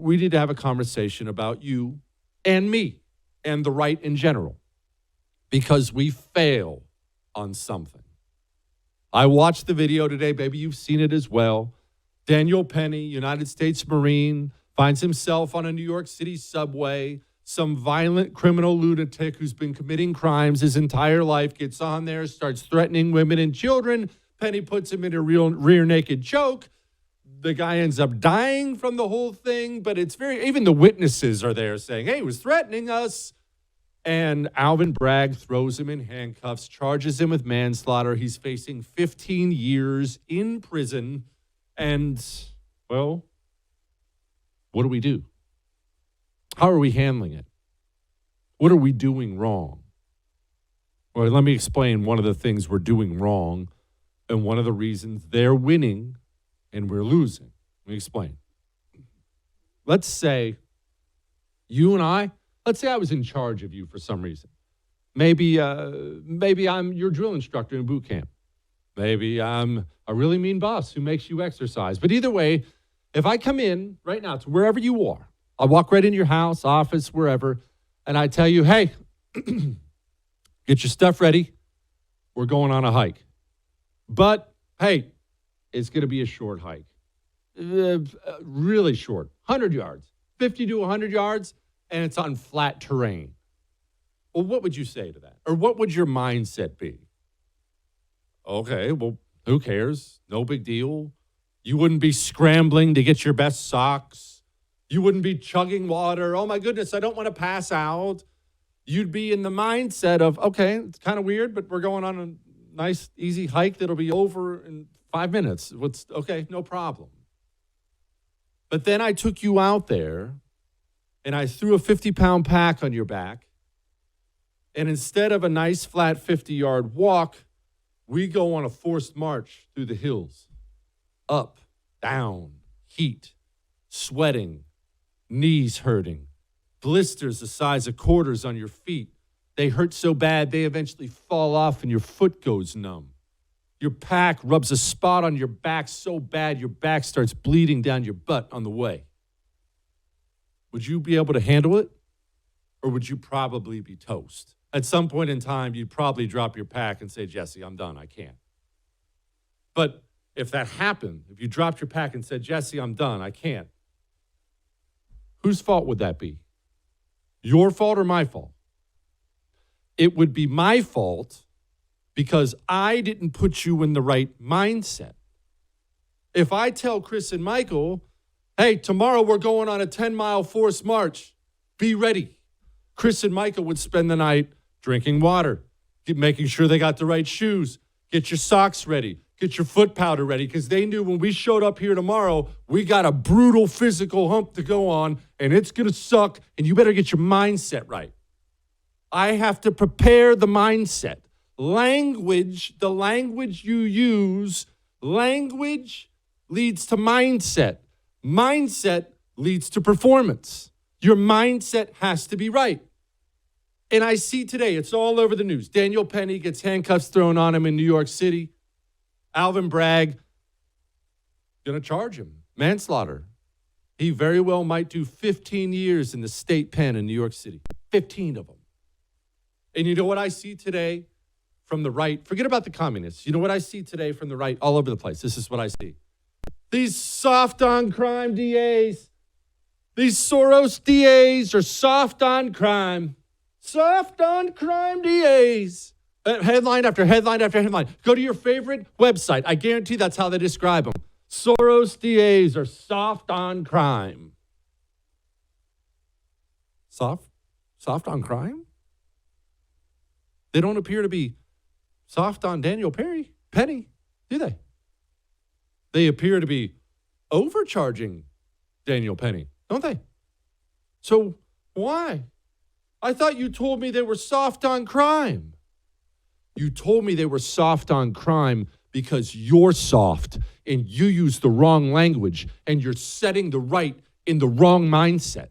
we need to have a conversation about you and me and the right in general, because we fail on something. I watched the video today. Maybe you've seen it as well. Daniel Penny, United States Marine, finds himself on a New York City subway. Some violent criminal lunatic who's been committing crimes his entire life gets on there, starts threatening women and children. Penny puts him in a rear naked choke. The guy ends up dying from the whole thing, but even the witnesses are there saying, hey, he was threatening us. And Alvin Bragg throws him in handcuffs, charges him with manslaughter. He's facing 15 years in prison. And, well, what do we do? How are we handling it? What are we doing wrong? Well, let me explain one of the things we're doing wrong and one of the reasons they're winning and we're losing. Let me explain. Let's say you and I, let's say I was in charge of you for some reason. Maybe I'm your drill instructor in boot camp. Maybe I'm a really mean boss who makes you exercise. But either way, if I come in right now to wherever you are, I'll walk right into your house, office, wherever, and I tell you, hey, get your stuff ready. We're going on a hike. But, hey, it's going to be a short hike. Really short, 100 yards, 50 to 100 yards, and it's on flat terrain. Well, what would you say to that? Or what would your mindset be? Okay, well, who cares? No big deal. You wouldn't be scrambling to get your best socks. You wouldn't be chugging water. Oh, my goodness, I don't want to pass out. You'd be in the mindset of, okay, it's kind of weird, but we're going on a nice, easy hike that'll be over in 5 minutes. Okay, no problem. But then I took you out there and I threw a 50-pound pack on your back. And instead of a nice flat 50-yard walk, we go on a forced march through the hills. Up, down, heat, sweating, knees hurting, blisters the size of quarters on your feet. They hurt so bad they eventually fall off and your foot goes numb. Your pack rubs a spot on your back so bad your back starts bleeding down your butt on the way. Would you be able to handle it? Or would you probably be toast? At some point in time, you'd probably drop your pack and say, Jesse, I'm done. I can't. But if that happened, if you dropped your pack and said, Jesse, I'm done. I can't. Whose fault would that be? Your fault or my fault? It would be my fault because I didn't put you in the right mindset. If I tell Chris and Michael, hey, tomorrow we're going on a 10-mile forced march, be ready. Chris and Michael would spend the night drinking water, making sure they got the right shoes, get your socks ready, get your foot powder ready, because they knew when we showed up here tomorrow, we got a brutal physical hump to go on, and it's going to suck, and you better get your mindset right. I have to prepare the mindset. Language, the language you use, language leads to mindset. Mindset leads to performance. Your mindset has to be right. And I see today, it's all over the news. Daniel Penny gets handcuffs thrown on him in New York City. Alvin Bragg, going to charge him. Manslaughter. He very well might do 15 years in the state pen in New York City. 15 of them. And you know what I see today from the right? Forget about the communists. You know what I see today from the right all over the place? This is what I see. These soft on crime DAs. These Soros DAs are soft on crime. Soft on crime DAs. Headline after headline after headline. Go to your favorite website. I guarantee that's how they describe them. Soros DAs are soft on crime. Soft on crime? They don't appear to be soft on Daniel Penny, do they? They appear to be overcharging Daniel Penny, don't they? So why? I thought you told me they were soft on crime. You told me they were soft on crime because you're soft and you use the wrong language and you're setting the right in the wrong mindset.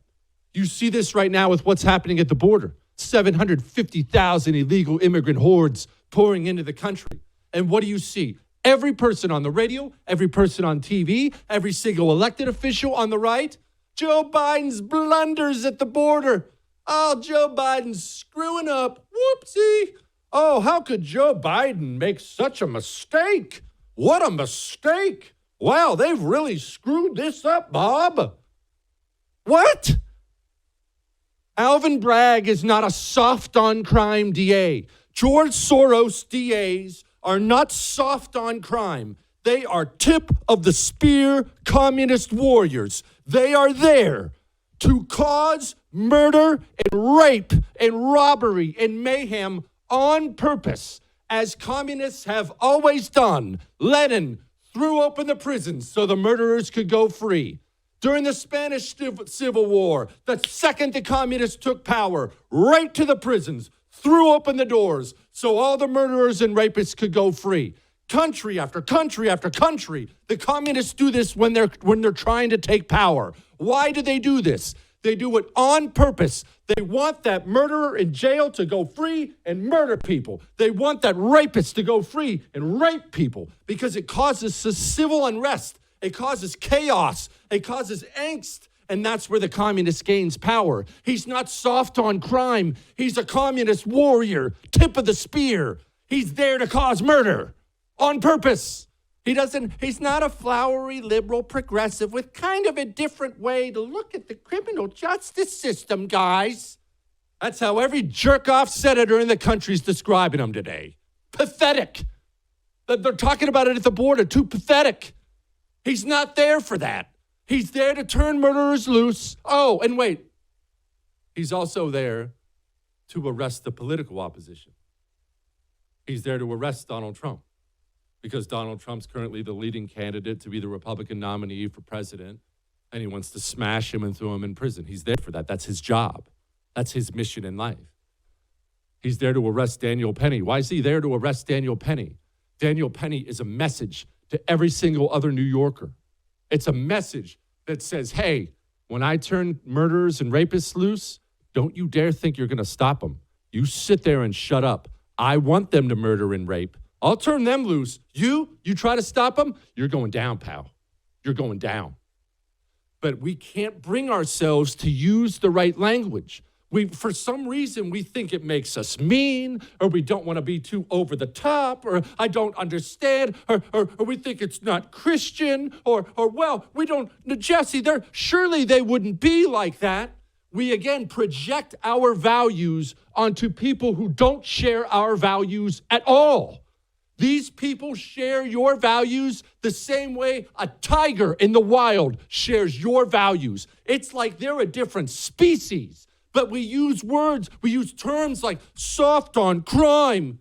You see this right now with what's happening at the border. 750,000 illegal immigrant hordes pouring into the country. And what do you see? Every person on the radio, every person on TV, every single elected official on the right, Joe Biden's blunders at the border. Oh, Joe Biden's screwing up. Whoopsie. Oh, how could Joe Biden make such a mistake? What a mistake. Wow, they've really screwed this up, Bob. What? Alvin Bragg is not a soft on crime DA. George Soros DAs are not soft on crime. They are tip of the spear communist warriors. They are there to cause murder and rape and robbery and mayhem on purpose, as communists have always done. Lenin threw open the prisons so the murderers could go free. During the Spanish Civil War, the second the communists took power, right to the prisons, threw open the doors so all the murderers and rapists could go free. Country after country after country, the communists do this when they're trying to take power. Why do they do this? They do it on purpose. They want that murderer in jail to go free and murder people. They want that rapist to go free and rape people because it causes civil unrest. It causes chaos. It causes angst. And that's where the communist gains power. He's not soft on crime. He's a communist warrior, tip of the spear. He's there to cause murder on purpose. He's not a flowery liberal progressive with kind of a different way to look at the criminal justice system, guys. That's how every jerk-off senator in the country's describing him today. Pathetic. They're talking about it at the border, too pathetic. He's not there for that. He's there to turn murderers loose. Oh, and wait. He's also there to arrest the political opposition. He's there to arrest Donald Trump because Donald Trump's currently the leading candidate to be the Republican nominee for president, and he wants to smash him and throw him in prison. He's there for that. That's his job. That's his mission in life. He's there to arrest Daniel Penny. Why is he there to arrest Daniel Penny? Daniel Penny is a message to every single other New Yorker. It's a message that says, hey, when I turn murderers and rapists loose, don't you dare think you're going to stop them. You sit there and shut up. I want them to murder and rape. I'll turn them loose. You try to stop them, you're going down, pal. You're going down. But we can't bring ourselves to use the right language. For some reason, we think it makes us mean, or we don't want to be too over the top, or I don't understand, or we think it's not Christian, or well, we don't, Jesse, surely they wouldn't be like that. We, again, project our values onto people who don't share our values at all. These people share your values the same way a tiger in the wild shares your values. It's like they're a different species. But we use terms like soft on crime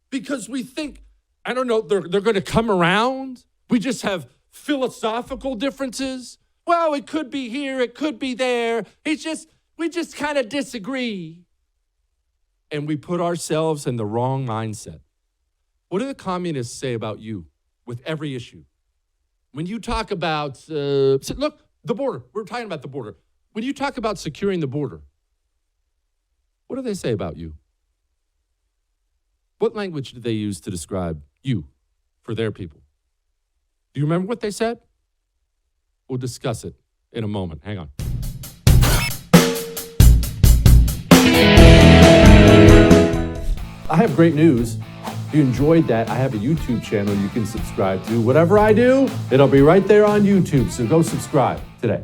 because we think, I don't know, they're going to come around. We just have philosophical differences. Well, it could be here, it could be there. We just kind of disagree. And we put ourselves in the wrong mindset. What do the communists say about you with every issue? When you talk about, look, the border. We're talking about the border. When you talk about securing the border, what do they say about you? What language did they use to describe you for their people? Do you remember what they said? We'll discuss it in a moment. Hang on. I have great news. If you enjoyed that, I have a YouTube channel you can subscribe to. Whatever I do, it'll be right there on YouTube, so go subscribe today.